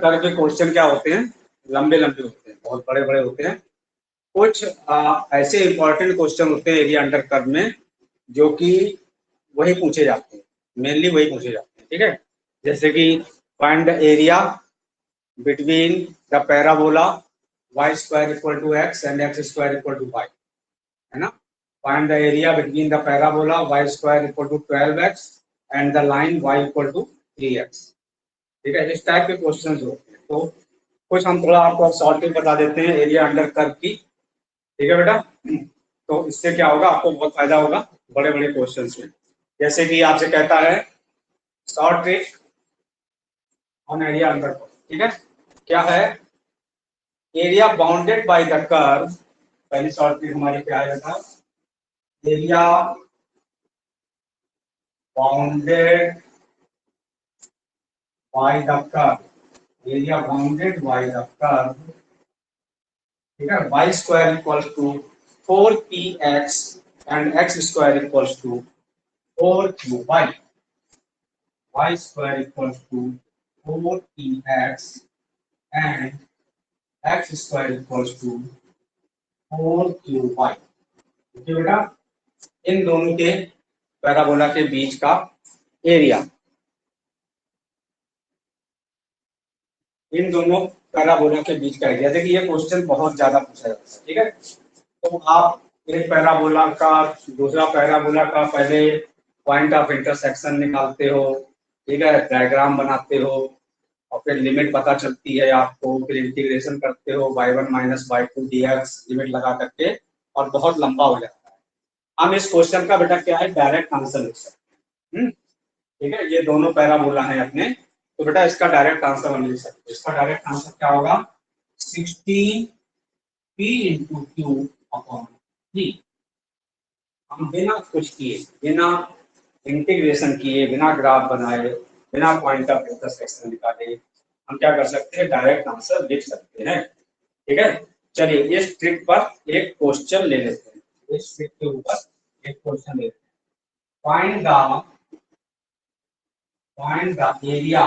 तरह के क्वेश्चन क्या होते हैं, लंबे लंबे होते हैं, बहुत बड़े बड़े होते हैं। कुछ ऐसे इंपॉर्टेंट क्वेश्चन होते हैं एरिया अंडर कर्व में, जो कि वही पूछे जाते हैं, मेनली वही पूछे जाते हैं। ठीक है, जैसे कि find the area between the parabola y square equal to x and x square equal to y, है ना। Find the area between the parabola y square equal to 12x and the line y equal to 3x। ठीक है, इस type के question होते हैं। तो कुछ हम थोड़ा आपको शॉर्ट में बता देते हैं एरिया अंडर कर्व की। ठीक है बेटा, तो इससे क्या होगा, आपको बहुत फायदा होगा बड़े बड़े क्वेश्चन में। जैसे कि आपसे कहता है short trick on area under curve. ठीक है, क्या है, area bounded by the curve. पहली शॉर्ट ट्रिक हमारी क्या है बेटा, area bounded by the curve, area bounded by the curve. ठीक है, y square equals to 4px and x square equals to 4qy। y square equals to 4px and x square equals to 4qy। देखिए बेटा, इन दोनों के parabola के बीच का area, इन दोनों parabola के बीच का एरिया। देखिए ये क्वेश्चन बहुत ज्यादा पूछा जाता है। ठीक है, तो आप एक पैराबोला का दूसरा पैराबोला का पहले पॉइंट ऑफ इंटरसेक्शन निकालते हो, ठीक है, डायग्राम बनाते हो, और फिर लिमिट पता चलती है आपको, फिर इंटीग्रेशन करते हो y1 minus y2 dx limit लगा करके, और बहुत लंबा हो जाता है। हम इस क्वेश्चन का बेटा क्या है, डायरेक्ट आंसर लिख सकते हैं। ठीक है, ये दोनों पैराबोला हैं अपने, तो बेटा इसका डायरेक्ट आंसर हम लिख सकते हैं। इसका डायरेक्ट आंसर क्या होगा, 16p इंटू क्यू अपॉन 3। हम बिना कुछ किए, बिना इंटीग्रेशन किए, बिना ग्राफ बनाए, बिना पॉइंट ऑफ इंटरसेक्शन निकाले, हम क्या कर सकते हैं, डायरेक्ट आंसर लिख सकते हैं। ठीक है, चलिए इस ट्रिक पर एक क्वेश्चन ले लेते हैं। इस ट्रिक के ऊपर एक क्वेश्चन लेते हैं। Find the area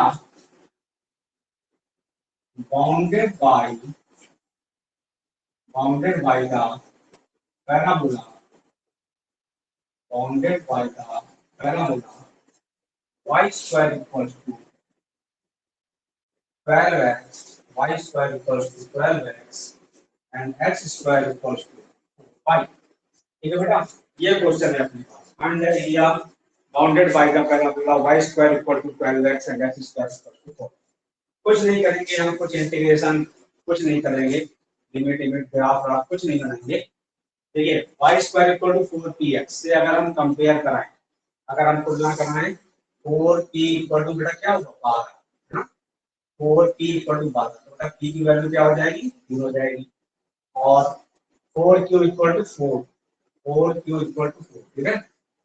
bounded by the parabola, bounded by the parabola y square equals to 12x, y square equals to 12x and x square equals to 5। ठीक है बेटा, ये क्वेश्चन है अपने पास। Find the area bounded by the parabola y square equal to 12x and x square equal to 4। कुछ नहीं करेंगे हम, कुछ इंटीग्रेशन कुछ नहीं करेंगे, लिमिट लिमिट ग्राफ ग्राफ कुछ नहीं बनाएंगे। देखिए y square equal to 4px से अगर हम कंपेयर कराएं, अगर हम तुलना कराएं, 4p इक्वल टू बेटा क्या होगा, 12, है ना। 4p इक्वल टू 12, तो बेटा p की वैल्यू क्या हो जाएगी, 0 हो जाएगी। और 4q equal to 4, 4q equal to 4। ठीक है,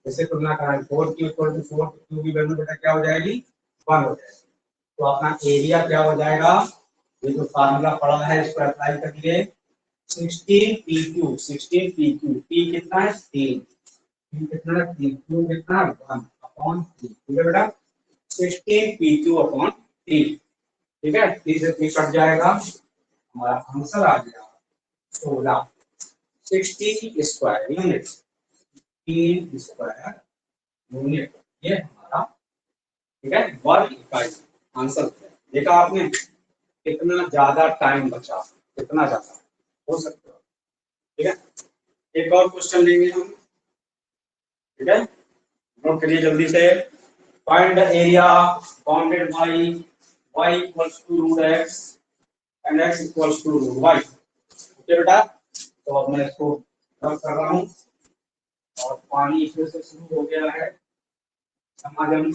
जैसे तुलना कराएं 4q इक्वल टू 4, तो q की वैल्यू बेटा क्या हो जाएगी, 1 हो जाएगी। तो अपना एरिया क्या हो जाएगा, ये जो फार्मूला पड़ा है इसको अप्लाई करिए, 16pq, 16pq, p कितना है 3, p कितना है 3, q कितना है 1 अपॉन 3। ठीक है बेटा, 16pq अपॉन 3। ठीक है, 3 से 3 कट जाएगा, हमारा आंसर आ गया 16, 16 स्क्वायर यूनिट, 3 स्क्वायर यूनिट, ये हमारा, ठीक है, वर्ग इकाई आंसर। देखा आपने कितना ज्यादा टाइम बचा, कितना ज्यादा हो सकता है। ठीक है, एक और क्वेश्चन लेंगे हम। ठीक है, नोट करिए जल्दी से। Find the area bounded by y equals to root x and x equals to root y। Okay बेटा, तो अब मैं इसको रब कर रहा हूँ, और पानी इसमें से शुरू हो गया है, समागम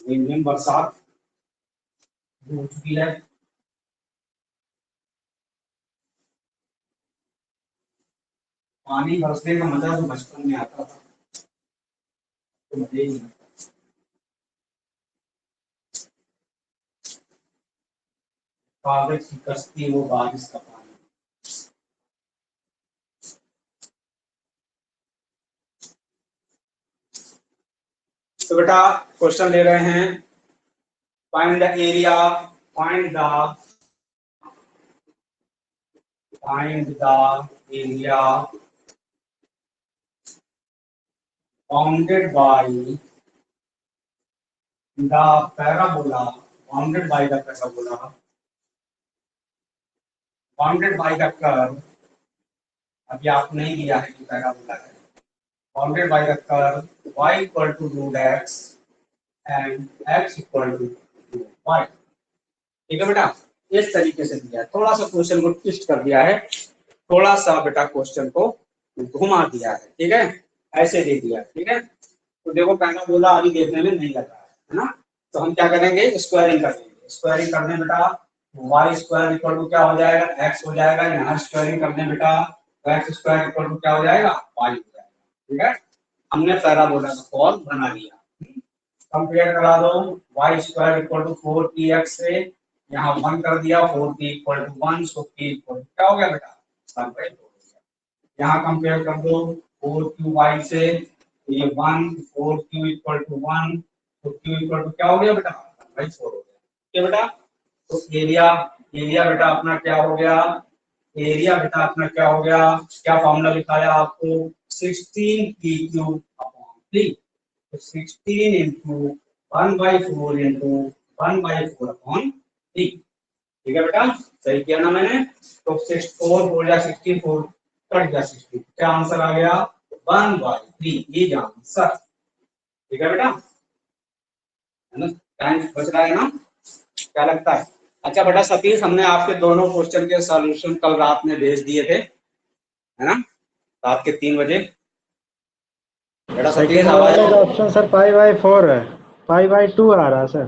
रिमझिम बरसात हो चुकी है। पानी बरसने का मजा तो बचपन में आता था, तो मजे ही नहीं। कागज की कश्ती वो बारिश का पानी। तो बेटा क्वेश्चन ले रहे हैं, find the area find the area bounded by the parabola bounded by the curve. अभी आप नहीं दिया है कि पैराबोला है, bounded by the curve y equal to root x and x equal to y। ठीक है बेटा, इस तरीके से दिया है। थोड़ा सा क्वेश्चन को ट्विस्ट कर दिया है, थोड़ा सा बेटा क्वेश्चन को घुमा दिया है। ठीक है, ऐसे दे दिया। ठीक है, तो देखो पैराबोला अभी देखने में नहीं लग रहा है ना, तो हम क्या करेंगे, स्क्वायरिंग कर लेंगे। स्क्वायरिंग करने बेटा वाई स्क्वायर इक्वल टू क्या हो जाएगा, एक्स हो जाएगा। यहाँ स्क्वायरिंग करने बेटा एक्स स्क्वायर इक्वल टू क्या हो जाएगा, वाई हो जाएगा। ठीक है, हमने पैराबोला का फॉर्म बना लिया। कंपेयर करा दो, Y square equal to 4px से यहाँ 1 कर दिया, 4p equal to 1, so p equal to क्या हो गया बेटा, 1/4 हो गया। यहाँ कंपेयर कर दो 4qy से, ये 1, 4q इक्वल टू 1, तो q इक्वल टू क्या हो गया बेटा, 1/4 हो गया। ठीक है बेटा, तो एरिया बेटा अपना क्या हो गया, एरिया बेटा अपना क्या हो गया, क्या फॉर्मूला लिखाया आपको, 16p³ तो 16 इंटू 1/4 इंटू 1/4/3। ठीक है बेटा, सही किया ना मैंने, तो 64 हो गया, 64 कट गया 60, क्या आंसर आ गया, 1/3, ये आंसर। ठीक है बेटा, है ना, टाइम बच रहा है ना, क्या लगता है। अच्छा बेटा सतीश, हमने आपके दोनों क्वेश्चन के सॉल्यूशन कल रात में भेज दिए थे, है ना, रात के 3 बजे। बेटा सतीश सेकंड वाले का ऑप्शन सर π/4 है, π/2 आ रहा है सर।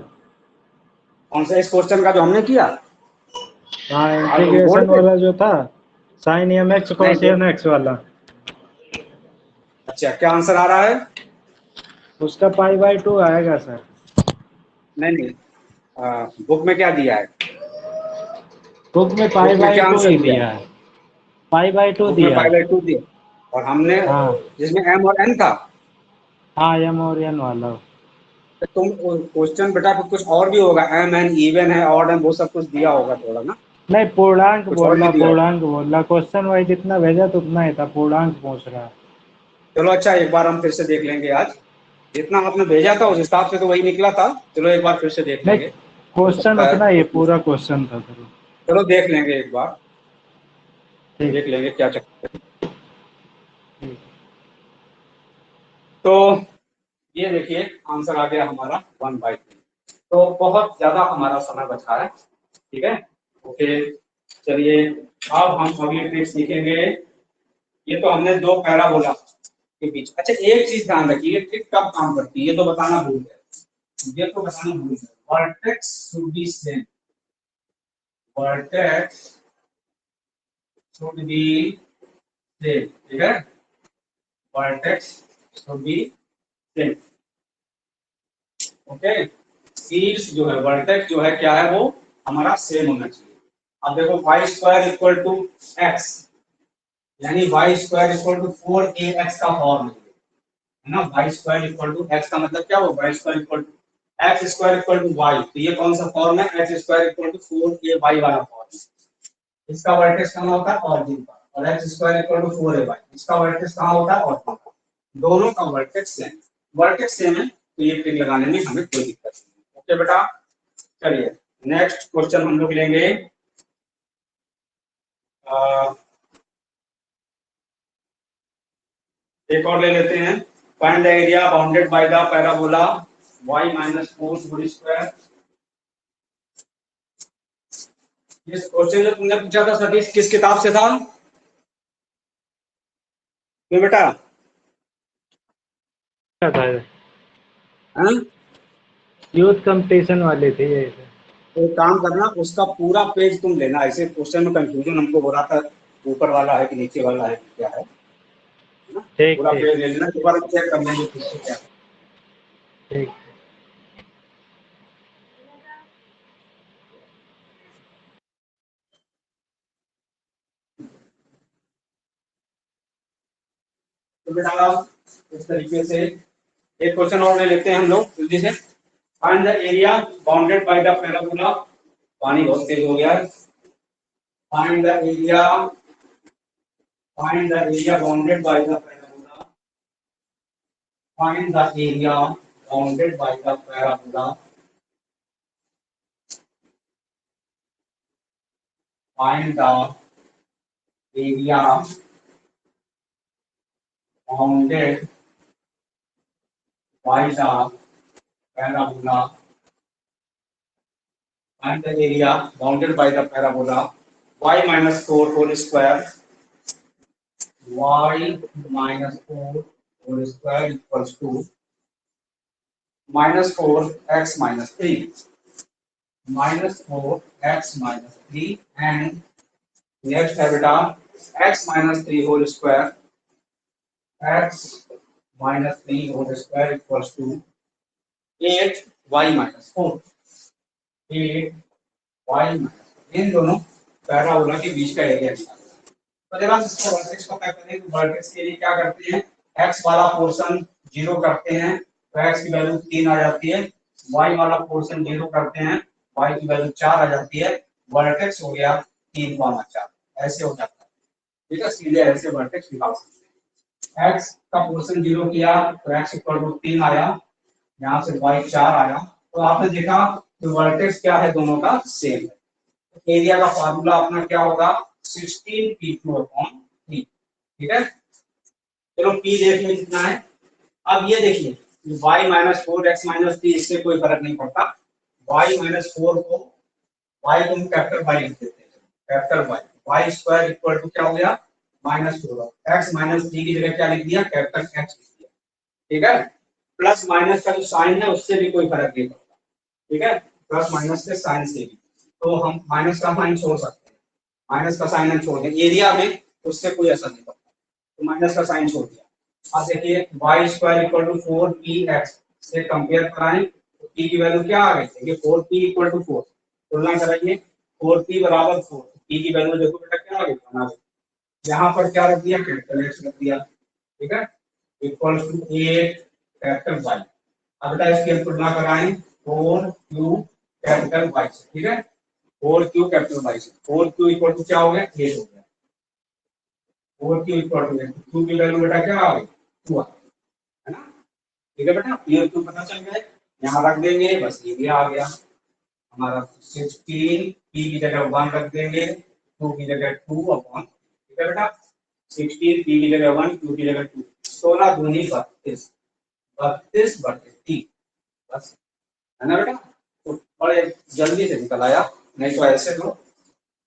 कौन सा, इस क्वेश्चन का जो हमने किया, हाँ इंटीग्रेशन वाला जो था, sin mx cos nx वाला, अच्छा क्या आंसर आ रहा है, उसका π/2 आएगा सर। नहीं बुक में क्या दिया है, बुक में बुक में क्या π/2 आंसर ही दिया दिया है, है, π/2 बुक में दिया है। π/2 दिया, और हमने हाँ जिसमें m और n था, हाँ m और n वाला। तो तुम क्वेश्चन बेटा कुछ और भी होगा, m n इवन है, ऑड है, वो सब कुछ दिया होगा थोड़ा ना, नहीं पूर्णांक कुछ और भी बोला, दिया होगा। पूर्णांक बोला, क्वेश्चन वाइज जितना भेजा तो उतना ही था, पूर्णांक पूछ रहा है। चलो अच्छा, एक बार हम फिर से देख लेंगे आज, जितना आपने भेजा था उस हिसाब से तो वही निकला था, चलो एक बार फिर से देख नहीं लेंगे, हो क्वेश्चन सकता है उतना ही, कुछ, पूरा क्वेश्चन था सर। चलो देख लेंगे एक बार, ठीक देख लेंगे क्या चक्कर है। ठीक। तो ये देखिए आंसर आ गया हमारा 1/3, तो बहुत ज्यादा हमारा समय बचा है। ठीक है, ओके, चलिए अब हम अगली ट्रिक सीखेंगे। ये तो हमने दो पैराबोला के बीच, अच्छा एक चीज ध्यान रखिए, ये ट्रिक कब काम करती है, ये तो बताना भूल गए, ये तो बताना भूल गए, vertex should be same, vertex should be same. ठीक है, vertex should be same, okay. शीर्ष जो है, वर्टेक्स जो है क्या है, वो हमारा सेम होना चाहिए। अब देखो y square equal to x, यानी y square equal to 4ax का फॉर्म है ना, y square equal to x का मतलब क्या हो, y square equal to x square equal to y, तो ये कौन सा फॉर्म है, x square equal to 4ay वाला फॉर्म। इसका वर्टेक्स कहाँ होता है, ऑरिजिन पर, और x square equal to 4ay, इसका वर्टेक्स कहाँ होता है, ऑरिजिन पर, दोनों का वर्टेक्स सेम, वर्टेक्स सेम है, तो ये ट्रिक लगाने में हमें कोई दिक्कत नहीं। ओके बेटा, चलिए नेक्स्ट क्वेश्चन हम लोग लेंगे, एक और ले लेते हैं, find the area bounded by the parabola y minus 4 whole square. ये क्वेश्चन जो तुमने पूछा था सतीश, किस किताब से था ये बेटा, क्या था, हाँ? यूथ कंपटीशन वाली थी ये। तो एक काम करना, उसका पूरा पेज तुम लेना, ऐसे क्वेश्चन में कंफ्यूजन हमको हो रहा था, ऊपर वाला है कि नीचे वाला है क्या है ना, ठीक पूरा ठीक पेज ले लेना, एक बार चेक कर लेंगे किससे क्या है। ठीक। तो बेटा इस तरीके से एक क्वेश्चन और ले लेते हैं हम लोग जल्दी से, find the area bounded by the parabola पानी बहुत तेज हो गया है। Find the area bounded by the parabola. Find the area bounded by the parabola. Find the area bounded by the parabola. Find the area bounded by the parabola y minus 4 whole square. Y minus 4 whole square equals to minus 4 x minus 3. Minus 4 x minus 3 and next है बेटा x minus 3 whole square. X minus 3 whole square equals to 8 y minus 4. 8 y minus इन दोनों parabola के बीच का area निकालना। तो जब हम इसको वर्टेक्स को क्या करें तो वर्टेक्स के लिए क्या करते हैं x वाला पोर्शन 0 करते हैं तो x की वैल्यू 3 आ जाती है, y वाला पोर्शन 0 करते हैं y की वैल्यू 4 आ जाती है, वर्टेक्स हो गया 3, 4 ऐसे हो जाता है। ठीक है, सीधे ऐसे वर्टेक्स निकाल सकते हैं। x का पोर्शन 0 किया तो x इक्वल टू 3 आया, यहाँ से y 4 आया, तो आपने देखा तो वर्टेक्स क्या है दोनों का सेम है। एरिया का फार्मूला अपना क्या होगा 16p2/3। ठीक है, चलो p देख लें कितना है। अब ये देखिए y माइनस 4 x माइनस 3 इससे कोई फर्क नहीं पड़ता। y माइनस 4 को y को हम कैपिटल y लिख देते हैं, capital y square equal to क्या हो गया -4, x माइनस 3 की जगह क्या लिख दिया कैपिटल x लिख दिया। ठीक है, प्लस माइनस का जो साइन है उससे भी कोई फर्क नहीं पड़ता। ठीक है, प्लस माइनस के साइन से भी तो हम माइनस का साइन छोड़ सकते हैं, माइनस का साइन हम छोड़ दें एरिया में उससे कोई असर नहीं पड़ता, तो माइनस का साइन छोड़ दिया। अब देखिए y square equal to 4px से कंपेयर कराएं तो p की वैल्यू क्या आ गई, देखिए 4p इक्वल टू 4, तुलना कराइए 4p बराबर 4, p की वैल्यू देखो बेटा क्या आ गई, बना गई। यहाँ पर क्या रख दिया कैपिटल x रख दिया। ठीक है, इक्वल टू 8 कैपिटल y। अब बेटा इसकी तुलना कराएं 4q कैपिटल y से। ठीक है, 4q कैपिटल y से, 4q इक्वल टू क्या हो गया 8 हो गया, 4q इक्वल टू 8, q की वैल्यू बेटा क्या आ गई 2 है ना। ठीक है बेटा, ये q पता चल गया, यहाँ रख देंगे बस ये आ गया हमारा 16, p की जगह 1 रख देंगे, q की जगह 2/। ठीक है बेटा, 16 p की जगह 1 q की जगह 2, 16 दूनी 32, 32/3 बस, है ना बेटा। तो बड़े जल्दी से निकल आया, नहीं तो ऐसे तो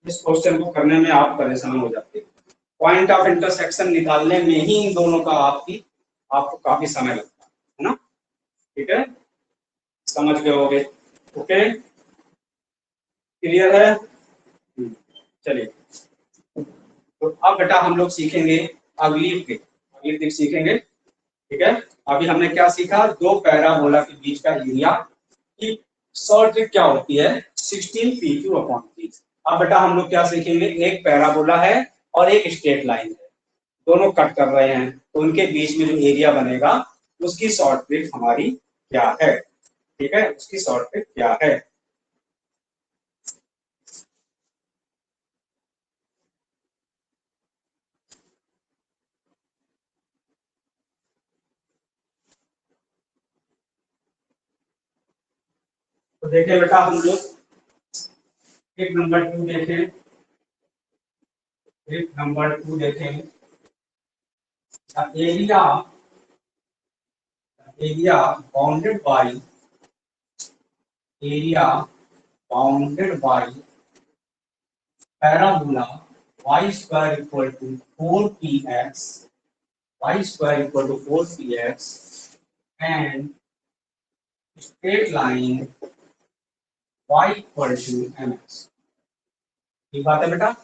इस क्वेश्चन को करने में आप परेशान हो जाते हैं। पॉइंट ऑफ इंटरसेक्शन निकालने में ही इन दोनों का आपको काफी समय लगता है ना। ठीक है, समझ गए होगे। ओके, क्लियर है। चलिए, तो अब बेटा हम लोग सीखेंगे अगली सीखेंगे। ठीक है, अभी हमने क्या सीखा, दो पैराबोला के बीच का एरिया की शॉर्ट ट्रिक क्या होती है 16p2/3। अब बेटा हम लोग क्या सीखेंगे, एक पैराबोला है और एक स्ट्रेट लाइन है, दोनों कट कर रहे हैं तो उनके बीच में जो एरिया बनेगा उसकी शॉर्ट ट्रिक हमारी क्या है। ठीक है, उसकी शॉर्ट ट्रिक क्या है। तो देखिए बेटा हम लोग ट्रिक नंबर 2 देखें, ट्रिक नंबर 2 देखें। Area area bounded by area bounded by parabola y square equal to 4px, y square equal to 4px and straight line y equal to mx। ये बात है बेटा,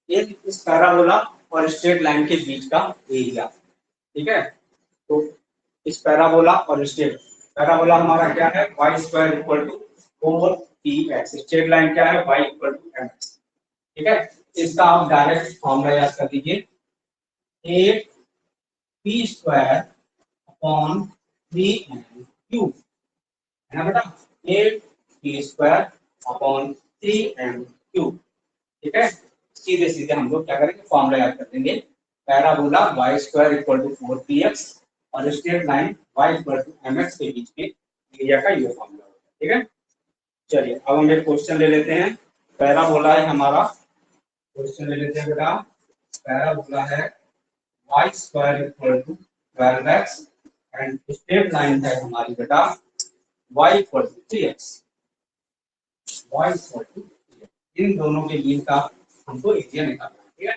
एक इस पैराबोला और स्ट्रेट लाइन के बीच का एरिया। ठीक है, तो इस पैराबोला और स्ट्रेट पैराबोला हमारा क्या है y square equal to 4px, straight line क्या है y इक्वल टू mx। ठीक है, इसका आप डायरेक्ट फॉर्मूला याद कर लीजिए 8p² / 3n³ है ना बेटा, 8p² / 3m³। ठीक है, सीधे सीधे हम लोग क्या करेंगे, फॉर्मूला याद कर देंगे। Parabola y² equal to 4px और straight line y equal to mx के बीच में एरिया का ये फॉर्मूला होता है। ठीक है, चलिए अब हम एक क्वेश्चन ले लेते हैं। पैराबोला है हमारा, क्वेश्चन ले लेते हैं बेटा। पैराबोला है y² equal to 12x and straight line है हमारी बेटा y equal to 3x। y equal to, इन दोनों के बीच का हमको एरिया निकालना है। ठीक है,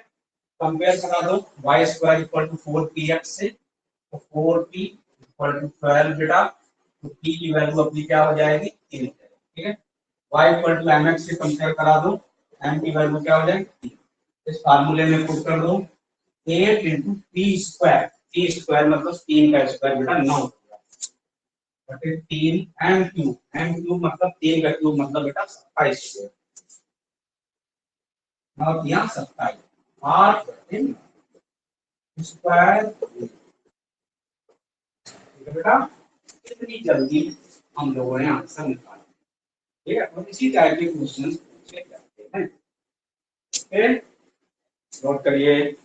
कंपेयर करा दो y² इक्वल टू 4px से, तो 4p इक्वल टू 12 बेटा, तो p की वैल्यू अपनी क्या हो जाएगी, 3। ठीक है, y इक्वल टू mx से कंपेयर करा दो, m की वैल्यू क्या हो जाएगी, 3। इस फार्मूले में पुट कर दो 8 इंटू p² p² मतलब 3 का स्क्वायर बेटा 9 होगा, बटे 3 m³ मतलब 3 का क्यूब मतलब बेटा 27 होगा। अब यहाँ 27 8 बटे 9 स्क्वायर। ठीक है बेटा, कितनी जल्दी हम लोगों ने आंसर निकाला। ठीक है, और इसी टाइप के क्वेश्चन चेक करते हैं। ओके, नोट करिए।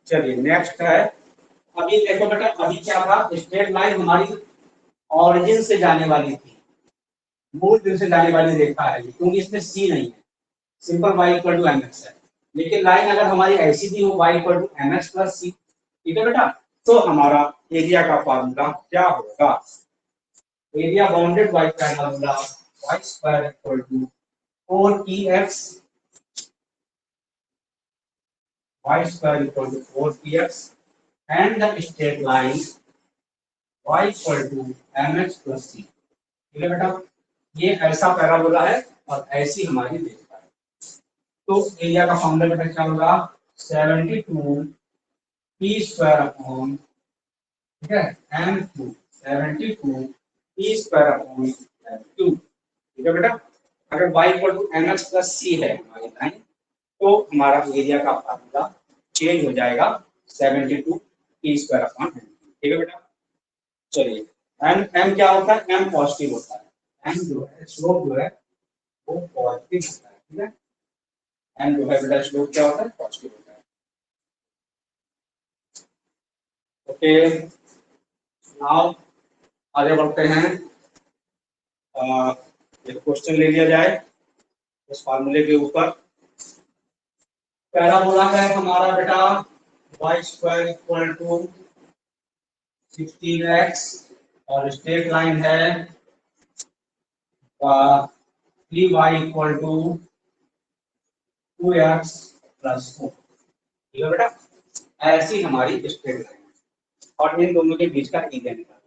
चलिए नेक्स्ट है, अभी देखो बेटा, अभी क्या था, स्ट्रेट लाइन हमारी ऑरिजिन से जाने वाली थी, मूल बिंदु से जाने वाली रेखा है, क्योंकि इसमें सी नहीं है, simple y equal to mx है। लेकिन लाइन अगर हमारी ऐसी भी हो y equal to mx plus C, ठीक है बेटा, तो हमारा एरिया का फार्मूला क्या होगा, area bounded by parabola y² equal to 4px, y² equal to 4px and the straight line y equal to mx plus C. ठीक है बेटा, ये ऐसा पैराबोला है और ऐसी हमारी रेखा है, तो एरिया का फॉर्मूला बेटा क्या होगा, 72 p² अपॉन, ठीक है, m³, 72 p² अपॉन m³। ठीक है बेटा, अगर y equal to mx plus C है हमारी लाइन, तो हमारा एरिया का फार्मूला चेंज हो जाएगा 72 p² अपॉन m³। ठीक है बेटा, चलिए m क्या होता है, m पॉजिटिव होता है, m जो है स्लोप जो है वो पॉजिटिव होता है। ठीक है, m जो है बेटा स्लोप क्या होता है, पॉजिटिव होता है। ओके, नाउ आगे बढ़ते हैं। एक क्वेश्चन ले लिया जाए इस फार्मूले के ऊपर। पैराबोला है हमारा बेटा y² इक्वल टू 16x और स्ट्रेट लाइन है 3y equal to 2x plus 4। ठीक है बेटा, ऐसी हमारी स्ट्रेट लाइन है और इन दोनों के बीच का एरिया निकालना है।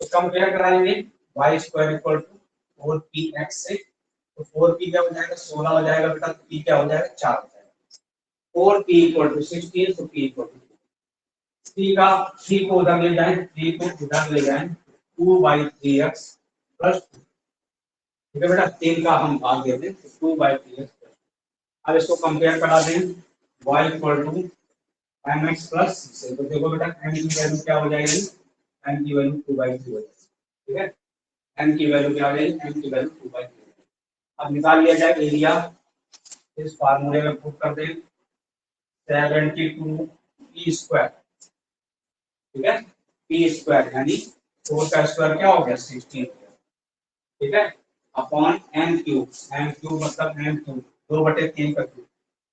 तो कंपेयर कराएंगे y² इक्वल टू 4px से, तो 4p क्या हो जाएगा, 16 हो जाएगा बेटा, तो p क्या हो जाएगा, 4 हो जाएगा। 4p इक्वल टू 16, तो p इक्वल टू 3 का 3 को उधर ले जाएं, 3 को उधर ले जाएं, 2/3x प्लस 2। ठीक है बेटा, 3 का हम भाग दे दें तो 2/3x। अब इसको कंपेयर करा दें y equal to mx plus से, तो देखो बेटा m की वैल्यू क्या हो जाएगी, m की वैल्यू 2/3 हो जाएगी। ठीक है, m की वैल्यू क्या हो जाएगी, m की वैल्यू 2/3। अब निकाल लिया जाए एरिया, इस फार्मूले में पुट कर दें 72 p²। ठीक है, p² यानी 4 का स्क्वायर क्या हो गया, 16। ठीक है, अपॉन m³ मतलब m³ 2/3 का क्यूब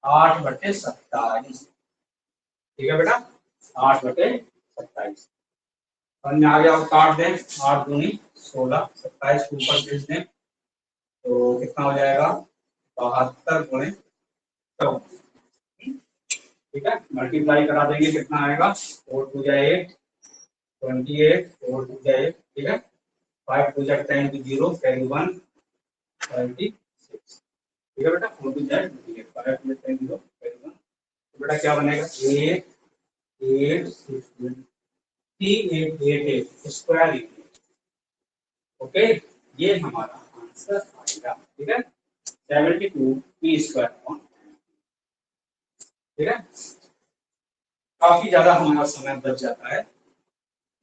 8/27। ठीक है बेटा, 8/27। और में आ गया, काट दें, 8 दूनी 16, 27 के ऊपर भेज दें, तो कितना हो जाएगा, 72 गुणे 14। ठीक है, मल्टीप्लाई करा देंगे, कितना आएगा, 4 2 जा 8, 28, 4 2 जा 8। ठीक है, 5 2 जा 10 to 0, carry 1, 36। ठीक है बेटा, 4 टू जेड 0 तो बेटा क्या बनेगा 8 8 3888 स्क्वायर इक्वल, ओके, ये हमारा आंसर आएगा। ठीक है, 72 पी स्क्वायर, ठीक है। काफी ज्यादा हमारा समय बच जाता है,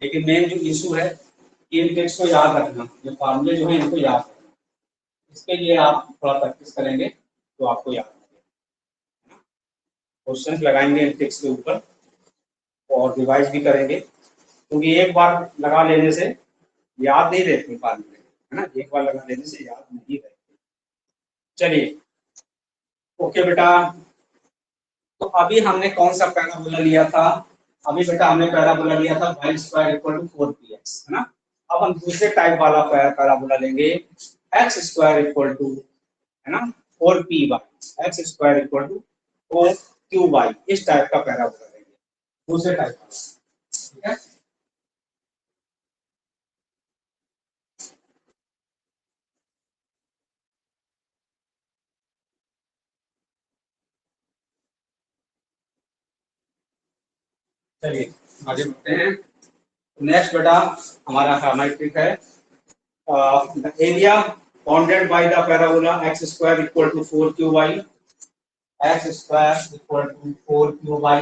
लेकिन मेन जो इशू है इन ट्रिक्स को याद रखना, ये फार्मूले जो है इनको याद रखना, इसके लिए आप थोड़ा प्रैक्टिस करेंगे तो आपको याद रहेगा। क्वेश्चन लगाएंगे इन ट्रिक्स के ऊपर और रिवाइज भी करेंगे, क्योंकि एक बार लगा लेने से याद नहीं रहती फार्मूले, है ना, एक बार लगा लेने से याद नहीं रहती। चलिए ओके बेटा, तो अभी हमने कौन सा पैराबोला लिया था, अभी बेटा हमने पैराबोला लिया था y square equal to 4px, है ना। अब हम दूसरे टाइप वाला पैराबोला लेंगे x स्क्वायर इक्वल टू, है ना, 4py, x square equal to 4qy, इस टाइप का पैराबोला लेंगे, दूसरे टाइप का, ठीक है। चलिए आगे बढ़ते हैं। नेक्स्ट बेटा हमारा मैट्रिक है the area bounded by the parabola x square equal to 4qy, x square equal to 4qy,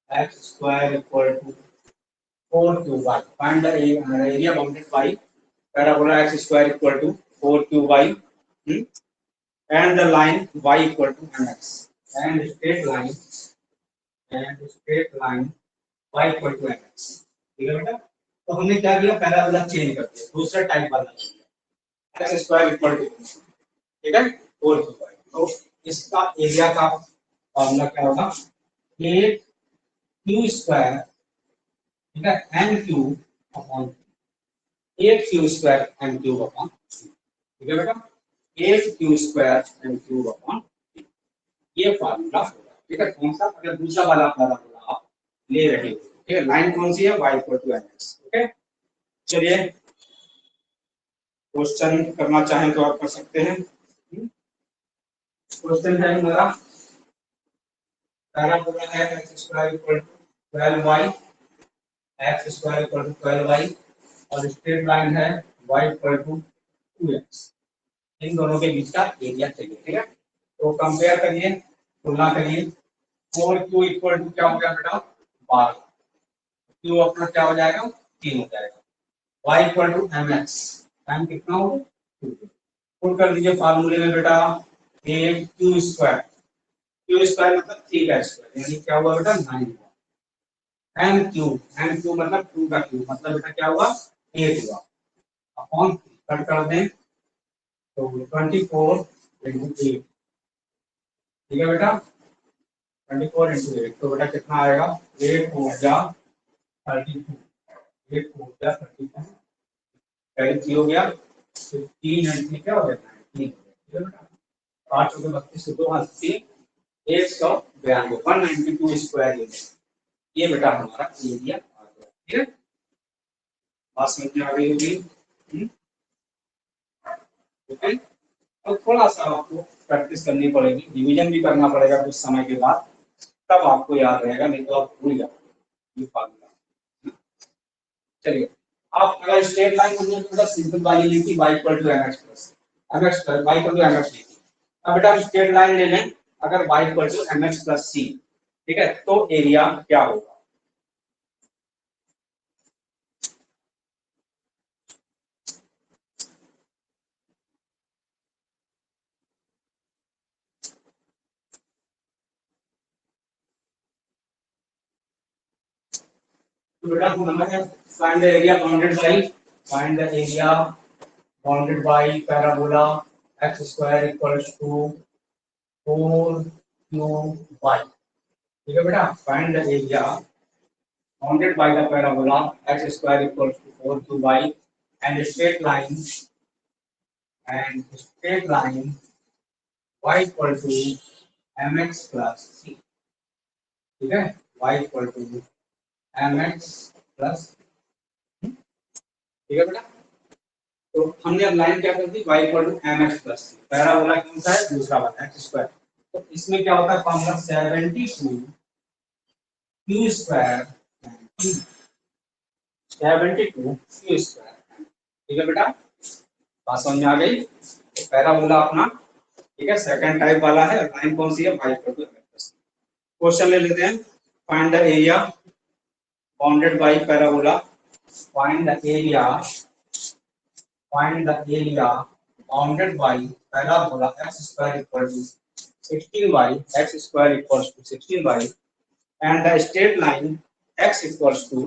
x square equal to 4qy. Find the area bounded by parabola x square equal to 4qy, and the line y equal to mx, and straight line y equal to mx, ठीक है बेटा। तो हमने क्या किया, parabola change कर दिया, दूसरा टाइप वाला x स्क्वायर इक्वल टू, ठीक है, 4qy। तो इसका एरिया का फॉर्मूला क्या होगा, 8q स्क्वायर, ठीक है, n cube upon 8q square n cube upon, ठीक है बेटा, 8q square n cube upon, ये फार्मूला होगा। ठीक है, कौन सा, अगर दूसरा वाला फार्मूला आप ले रहे हो, ठीक है। लाइन कौन सी है, y equal to mx, okay. चलिए क्वेश्चन करना चाहें तो आप कर सकते हैं। क्वेश्चन है हमारा, पैराबोला है x square equal to 12y, x square equal to 12y, और स्ट्रेट लाइन है y इक्वल टू 2x, इन दोनों के बीच का एरिया चाहिए, ठीक है। तो कंपेयर करिए, तुलना करिए, 4q इक्वल टू क्या हो गया बेटा 12, q अपना क्या हो जाएगा 3 हो जाएगा, y equal to mx, time कितना होगा 2, पुट कर दीजिए फार्मूले में बेटा, 8q स्क्वायर, q स्क्वायर मतलब 3 का स्क्वायर, यानी क्या हुआ बेटा 9 हुआ, m क्यूब मतलब 2 का क्यूब, मतलब बेटा क्या हुआ 8 हुआ, अपॉन कट कर दें तो 24 into 8, ठीक है बेटा, 24 into 8, तो बेटा कितना आएगा 8 हो जा 32, 8 हो जा 32, कैरी हो गया, 3 एंट्री क्या हो जाता है 3, ठीक है बेटा, 5 हो गए 32 2 80 192, 192 स्क्वायर यूनिट, ये बेटा हमारा एरिया आ गया, ठीक है। बात समझ में आ गई होगी, ओके। तो थोड़ा सा आपको प्रैक्टिस करनी पड़ेगी, डिवीजन भी करना पड़ेगा कुछ समय के बाद, तब आपको याद रहेगा, नहीं तो आप भूल जाओगे ये फार्मूला। चलिए, आप अगर स्ट्रेट लाइन मुझे थोड़ा सिंपल वाली लिखी y equal to mx plus mx plus y equal to mx लिखी, अब बेटा हम स्ट्रेट लाइन ले लें, अगर y equal to mx plus c, ठीक है, तो एरिया क्या होगा, तो बेटा नंबर है find the area bounded by parabola x square equals to 4qy, ठीक है बेटा, find the area bounded by the parabola x square equals to 4qy, and straight line y equal to mx plus c, ठीक है, y equal to mx plus, ठीक है बेटा। तो हमने अब लाइन क्या कर दी y equal to mx plus c। Parabola कौन सा है? दूसरा वाला x स्क्वायर। तो इसमें क्या होता है formula 72 q square 72 q square. ठीक है बेटा, बात समझ में आ गई? तो पैराबोला अपना ठीक है सेकंड टाइप वाला है। लाइन कौन सी है? y equal to mx plus c। Question ले लेते हैं। Find the area bounded by parabola. Find the area bounded by parabola x square equal to 16y x square equals to 16y and the straight line x equals to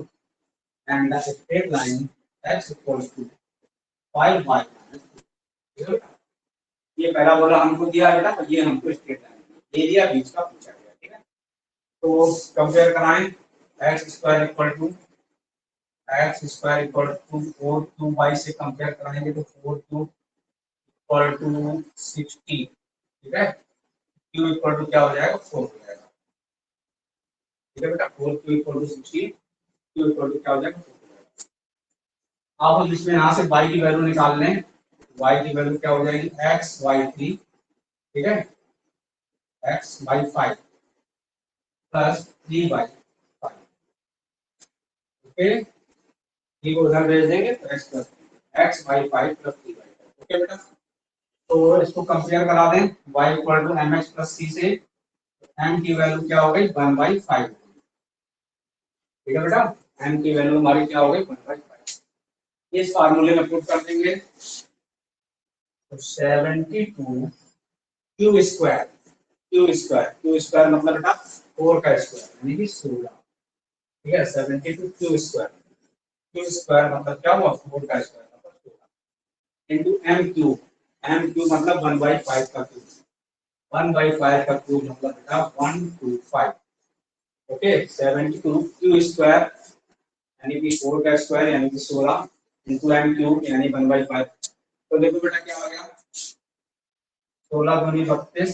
x equals to 5y minus 2। ये parabola हमको दिया है बेटा, ये हमको straight line area बीच का पूछा गया। ठीक है, तो कंपेयर कराएं। x स्क्वायर इक्वल टू 4 से कंपेयर कराएंगे तो 4 इक्वल टू 60। ठीक है, q इक्वल टू क्या हो जाएगा? 4 हो जाएगा। ठीक है बेटा, 4q equal to 60, q equal to क्या हो जाएगा? 4 हो जाएगा। अब हम इसमें यहाँ से y की वैल्यू निकाल लें। y की वैल्यू क्या हो जाएगी? x by 3, ठीक है, x by 5 plus 3 by 5। Okay, ये को उधर भेज देंगे तो x by 5 plus 3 by 5। Okay बेटा, तो इसको कंपेयर करा दें y equal to mx plus c से। m की वैल्यू क्या हो गई? 1/5। ठीक है बेटा, m की वैल्यू हमारी क्या हो गई? 1/5। इस फार्मूले में पुट कर देंगे तो 72 क्यू स्क्वायर मतलब बेटा 4 का स्क्वायर यानी कि 16। ठीक है, 72 क्यू स्क्वायर मतलब क्या हुआ? 4 का स्क्वायर मतलब 16 इंटू एम क्यू मतलब 1/5 का क्यूब। 1/5 का क्यूब मतलब बेटा 125। ओके, 72 क्यू स्क्वायर यानी कि 4 का स्क्वायर यानी कि 16 इंटू एम क्यूब यानी 1/5। तो देखो बेटा क्या आ गया? 16 दूनी 32,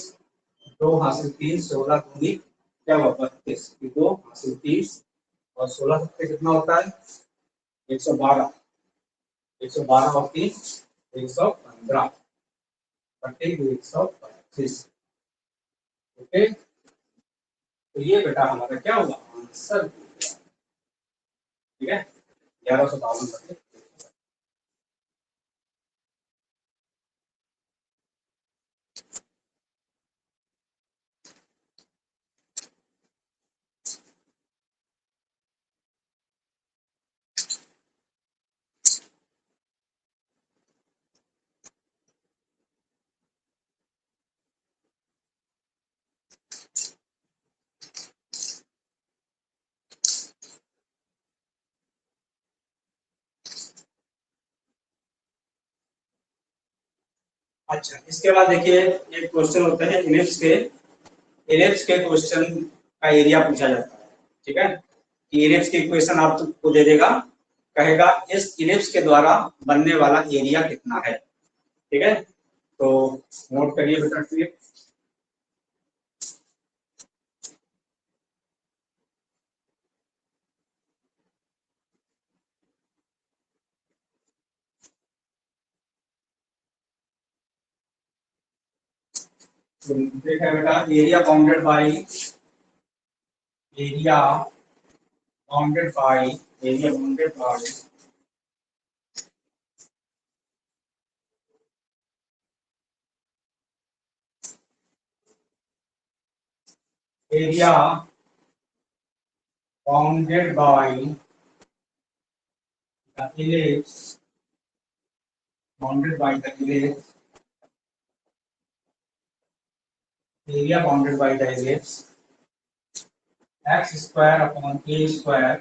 2 हासिल 3, 16 दूनी क्या हुआ? 32, 2 हासिल 30 और 16 सत्ते कितना होता है? 112। 112 और 3 115, 125। ओके, तो ये बेटा हमारा क्या होगा? आंसर। ठीक है, 1152। अच्छा, इसके बाद देखिए एक क्वेश्चन होता है इलिप्स के क्वेश्चन का एरिया पूछा जाता है। ठीक है, कि इलिप्स की इक्वेशन आपको दे देगा, कहेगा इस इलिप्स के द्वारा बनने वाला एरिया कितना है। ठीक है, तो नोट करिए बेटा क्लियर। देखा बेटा, area bounded by area bounded by area bounded by area bounded by the ellipse bounded by the ellipse area bounded by the ellipse x square upon a square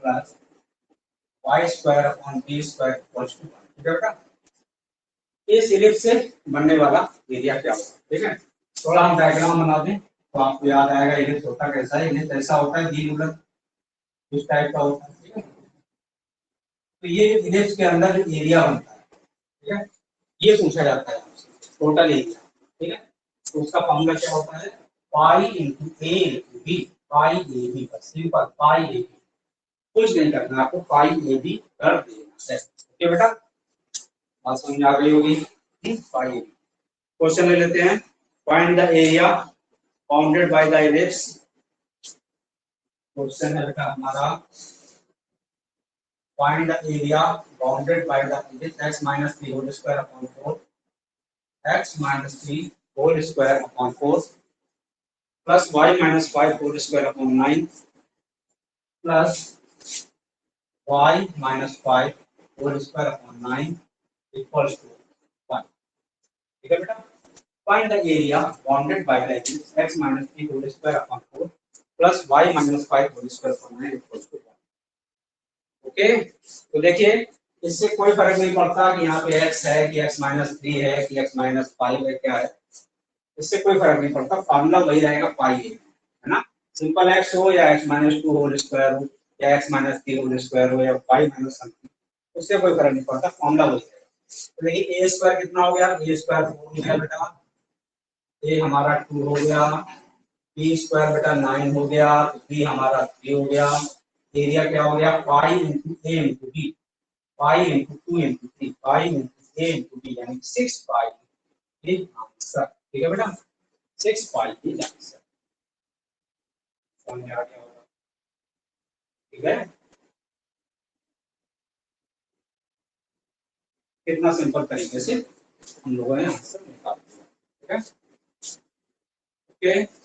plus y square upon b square equals to 1। ठीक है बेटा, इस ellipse से बनने वाला area क्या होगा? ठीक है, थोड़ा हम डायग्राम बना दें तो आपको याद आएगा इलिप्स होता कैसा है। इलिप्स ऐसा होता है दी उलट इस टाइप का होता है। ठीक है, तो ये इलिप्स के अंदर जो एरिया बनता है, ठीक है, ये पूछा जाता है हमसे टोटल एरिया। ठीक है, तो उसका फॉर्मूला क्या होता है? Pi into a into b, pi a b, बस सिंपल पाई ए बी। कुछ नहीं करना आपको, पाई ए बी कर देना है। ओके बेटा, बात समझ में आ गई होगी। पाई ए बी। क्वेश्चन ले लेते हैं। Find the area bounded by the ellipse. Question है बेटा हमारा, find the area bounded by the ellipse x minus 3 whole square upon 4, x minus 3 whole square upon 4 plus y minus 5 whole square upon 9 plus y minus 5 whole square upon 9 equals to 1. ठीक है बेटा, find the area bounded by the ellipse x minus 3 whole square upon 4 plus y minus 5 whole square upon 9 equals to 1. Okay, तो देखिए इससे कोई फर्क नहीं पड़ता कि यहाँ पे x है कि x माइनस 3 है कि x माइनस 5 है, क्या है, इससे कोई फर्क नहीं पड़ता, फार्मूला वही रहेगा पाई है ना। सिंपल x हो या x माइनस 2 होल स्क्वायर हो या x माइनस 3 होल स्क्वायर हो या पाई माइनस समथिंग, उससे कोई फर्क नहीं पड़ता, फार्मूला वही है। तो देखिए a स्क्वायर कितना हो गया, a स्क्वायर 4 हो गया बेटा, a हमारा 2 हो गया, b स्क्वायर बेटा 9 हो गया, b हमारा 3 हो गया, एरिया क्या हो गया pi into a into b, pi into 2 into 3, pi into a into b, यानी 6 पाई इज आंसर। ठीक है बेटा, 6 पाई इज आंसर। समझ आ गया होगा, ठीक है। कितना सिंपल तरीके से हम लोगों ने आंसर निकाल दिया। ठीक है, ओके।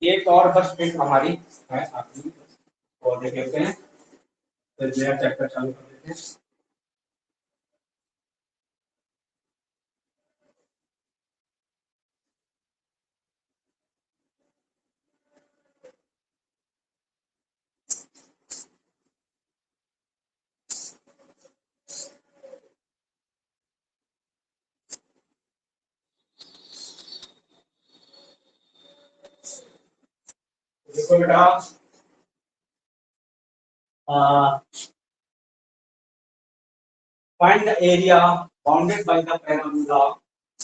एक और बस ट्रिक हमारी है, आपकी और देख लेते हैं, फिर नया चैप्टर चालू कर देते हैं। देखो बेटा, find the area bounded by the parabola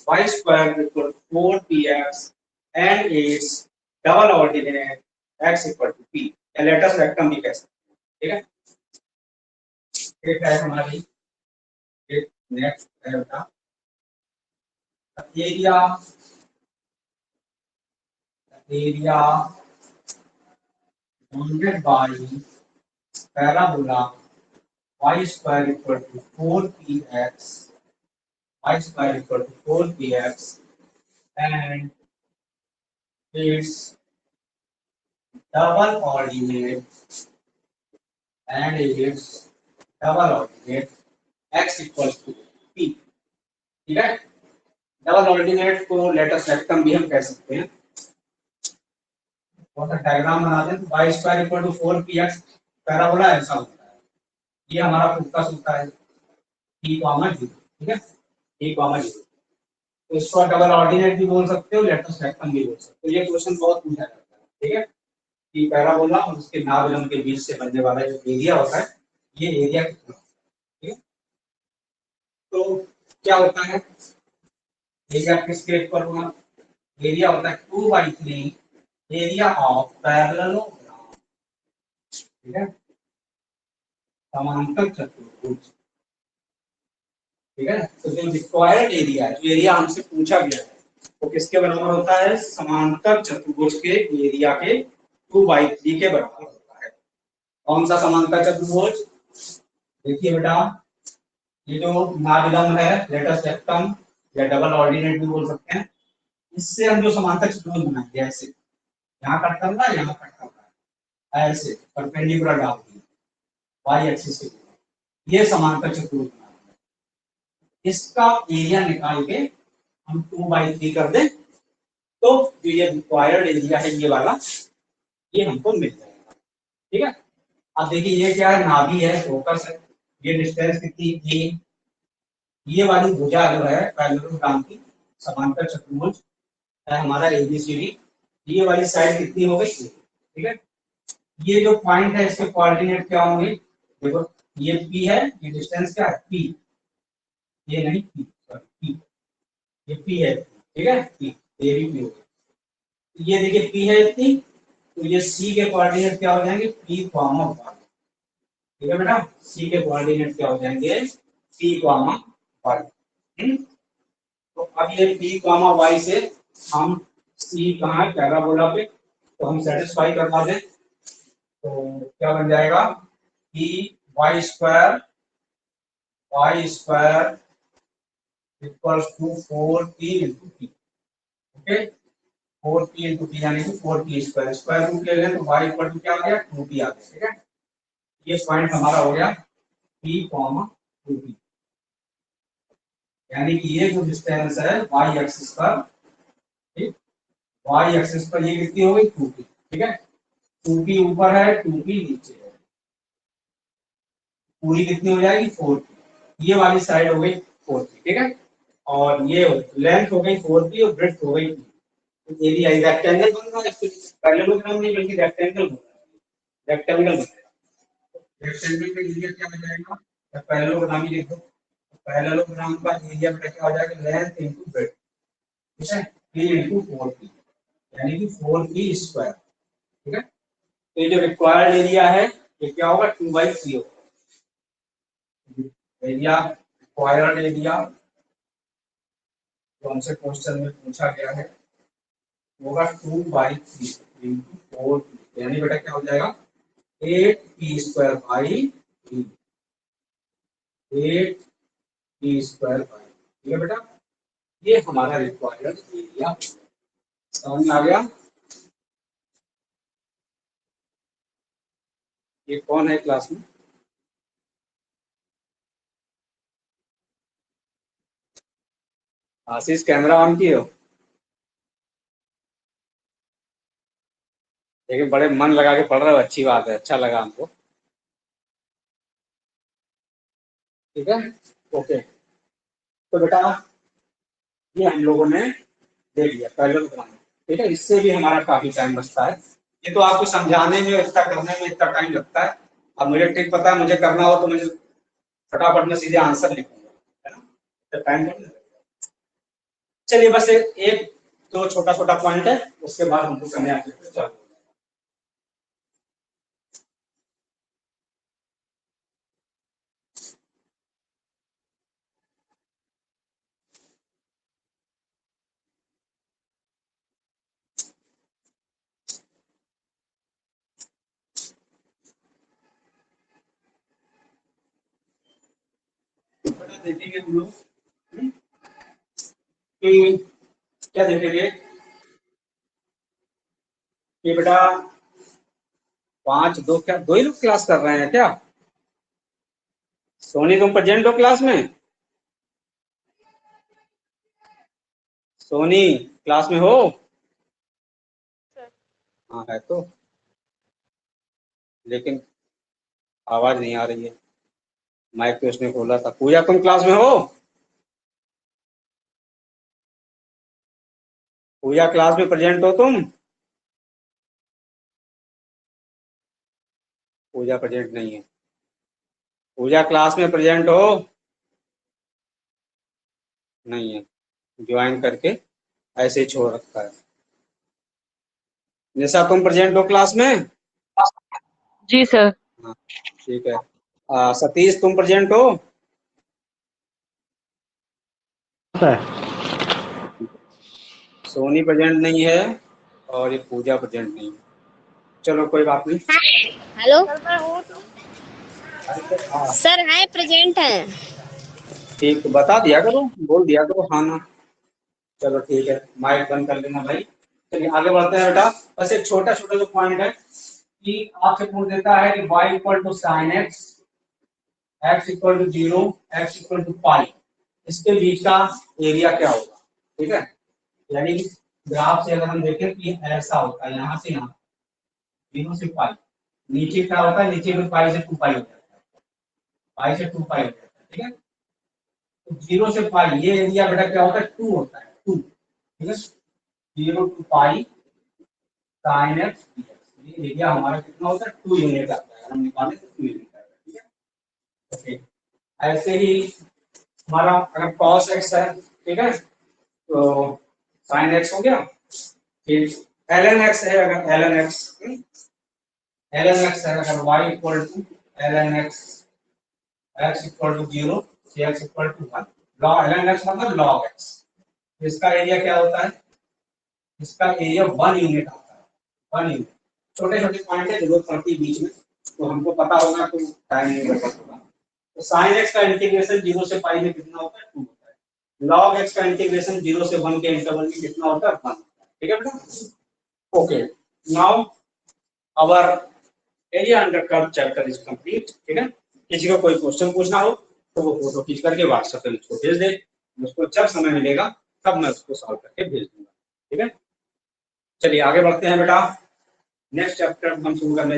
y square equal to 4px and its double ordinate x equal to p, या लेटेस्ट वेक्टर भी कह सकते हैं। ठीक है, एक है हमारी, एक नेक्स्ट है बेटा area, area bounded by parabola y square equal to 4px, y square equal to 4px and its double ordinate and its double ordinate x equals to p। ठीक है, डबल ऑर्डिनेट को लेटेस्ट वेक्टर भी हम कह सकते हैं। और diagram बना दें, y square equal to 4px parabola ऐसा होता है, ये हमारा खुद का सूत्र है p कॉमा 0। ठीक है, p कॉमा 0, तो इसको डबल ऑर्डिनेट भी बोल सकते हो, लेटेस्ट वेक्टर भी बोल सकते हो। ये क्वेश्चन बहुत पूछा जाता है। ठीक है, कि पैराबोला और उसके नाभविलंब के बीच से बनने वाला जो एरिया होता है, ये एरिया कितना होता है। ठीक है, तो क्या होता है, एरिया किस केस पर होगा, एरिया होता है 2/3 एरिया ऑफ पैरेललोग्राम। ठीक है, समांतर चतुर्भुज। ठीक है, तो जो रिक्वायर्ड एरिया है, जो एरिया हमसे पूछा गया है, वो किसके बराबर होता है, समांतर चतुर्भुज के एरिया के 2/3 के बराबर होता है। कौन सा समांतर चतुर्भुज, देखिए बेटा, ये जो नाभिलंब है, लेटेस्ट रेक्टम या डबल ऑर्डिनेट भी बोल सकते हैं, इससे हम जो समांतर चतुर्भुज बनाएंगे, ऐसे यहाँ कट करना है, यहाँ कट करना है, ऐसे परपेंडिकुलर डाल दिए वाई एक्सिस के, ये समांतर चतुर्भुज बनाना है। इसका एरिया निकाल के हम 2/3 कर दें, तो जो ये रिक्वायर्ड एरिया है ये वाला, ये हमको मिल जाएगा। ठीक है, अब देखिए ये क्या है, नाभि है, फोकस है, ये डिस्टेंस कितनी, ये वाली भुजा जो है पैरेललोग्राम की समांतर चतुर्भुज है हमारा एबीसीडी, ये वाली साइड कितनी हो गई। ठीक है, ये जो पॉइंट है इसके कोऑर्डिनेट क्या होंगे, देखो ये P है, ये डिस्टेंस क्या है P, ये नहीं P, सॉरी P, ये P है, ठीक है P, ये भी P हो गया। ये देखिए P है इतनी, तो ये C के कोऑर्डिनेट क्या हो जाएंगे P, 1, ठीक है बेटा, C के कोऑर्डिनेट क्या हो जाएंगे P, 1। तो अब ये P, Y से हम C कहाँ है पैराबोला पे, तो हम सेटिस्फाई करवा दें, तो क्या बन जाएगा P y square equals to 4P into P, okay 4P into P यानी कि 4P स्क्वायर, स्क्वायर रूट ले लें तो y इक्वल टू क्या आ गया 2P आ गया, ठीक है। ये पॉइंट हमारा हो गया P, 2P, यानी कि ये जो डिस्टेंस है y एक्सिस पर, ठीक, y एक्सिस पर ये कितनी हो गई 2P, ठीक है, 2P ऊपर है 2P नीचे है, पूरी कितनी हो जाएगी 4P, ये वाली साइड हो गई 4P, ठीक है, और ये लेंथ हो गई 4P और ब्रेड्थ हो गई 2P। तो एरिया रेक्टेंगल बन रहा है, पैरेललोग्राम नहीं बल्कि रेक्टेंगल बन रहा है, रेक्टेंगल बन रहा है। रेक्टेंगल का एरिया क्या हो जाएगा, पैरेललोग्राम ही देखो, पैरेललोग्राम का एरिया बेटा क्या हो जाएगा लेंथ इनटू ब्रेड्थ, ठीक है, 3 इनटू 4P, यानी कि 4P स्क्वायर, ठीक है। तो ये जो रिक्वायर्ड एरिया है ये क्या होगा 2/3 होगा, एरिया रिक्वायर्ड एरिया जो हमसे क्वेश्चन में पूछा गया है होगा 2/3 इंटू 4, यानी बेटा क्या हो जाएगा 8P square by 3, 8P square by, ठीक है बेटा, ये हमारा रिक्वायर्ड एरिया, समझ में आ गया। ये कौन है क्लास में, आशीष कैमरा ऑन किए हो, लेकिन बड़े मन लगा के पढ़ रहे हो, अच्छी बात है, अच्छा लगा हमको, ठीक है ओके। तो बेटा ये हम लोगों ने देख लिया पैरेलल ग्राम, ठीक है, इससे भी हमारा काफी टाइम बचता है, ये तो आपको समझाने में इतना करने में इतना टाइम लगता है, अब मुझे ट्रिक पता है, मुझे करना हो तो मुझे फटाफट में सीधे आंसर लिखूंगा, है ना, तो टाइम नहीं लगेगा। चलिए बस एक दो छोटा छोटा पॉइंट है, उसके बाद हमको समय आगे चलो। देखेंगे हम लोग कि क्या देखेंगे कि बेटा 5 2 क्या 2 ही लोग क्लास कर रहे हैं क्या, सोनी तुम प्रेजेंट हो क्लास में, सोनी क्लास में हो, हाँ है तो, लेकिन आवाज नहीं आ रही है, माइक तो उसने खोला था। पूजा तुम क्लास में हो, पूजा क्लास में प्रेजेंट हो तुम, पूजा प्रेजेंट नहीं है, पूजा क्लास में प्रेजेंट हो, नहीं है, ज्वाइन करके ऐसे ही छोड़ रखा है। निशा तुम प्रेजेंट हो क्लास में, जी सर। हाँ ठीक है। सतीश तुम प्रेजेंट हो, सोनी प्रेजेंट नहीं है और ये पूजा प्रेजेंट नहीं है, चलो कोई बात नहीं। हेलो हाँ सर, है प्रेजेंट है। ठीक, तो बता दिया करो, बोल दिया करो हाँ ना, चलो ठीक है, माइक बंद कर लेना भाई। चलिए आगे बढ़ते हैं बेटा, बस एक छोटा छोटा जो पॉइंट है कि आपसे पूछ देता है कि y equal to sine x, x equal to 0, x equal to pi, इसके बीच का एरिया क्या होगा, ठीक है, यानी कि ग्राफ से अगर हम देखें कि ऐसा होता है यहाँ से यहाँ 0 से पाई, नीचे क्या होता है, नीचे में पाई से 2 पाई हो जाता है, पाई से 2 पाई हो जाता है, ठीक है, तो 0 से पाई ये एरिया बेटा क्या होता है 2 होता है 2, ठीक है, 0 टू पाई साइन एक्स, ये एरिया हमारा कितना होता है 2 यूनिट आता है, अगर हम निकालें तो 2 यूनिट आता है, ठीक है। ओके, ऐसे ही हमारा अगर cos x है, ठीक है, तो sin x हो गया। फिर ln x है, अगर ln x है, अगर y equal to ln x, x equal to 0, x equal to 1, log ln x मतलब log x। इसका एरिया क्या होता है? इसका एरिया 1 यूनिट आता है, 1 यूनिट। छोटे छोटे पॉइंट है, जरूरत पड़ती है बीच में, तो हमको पता होगा तो टाइम नहीं बचत होगा। तो sin x का इंटीग्रेशन 0 से पाई में कितना होता है? 2 होता है। log x का इंटीग्रेशन 0 से 1 के इंटरवल में कितना होता है? 1 होता है। ठीक है बेटा? Okay, now our area under curve chapter is complete. ठीक है, किसी को कोई क्वेश्चन पूछना हो तो वो फोटो खींच करके व्हाट्सएप पे मुझको भेज दे, मुझको जब समय मिलेगा तब मैं उसको सॉल्व करके भेज दूंगा। ठीक है, चलिए आगे बढ़ते हैं बेटा। नेक्स्ट चैप्टर हम शुरू करने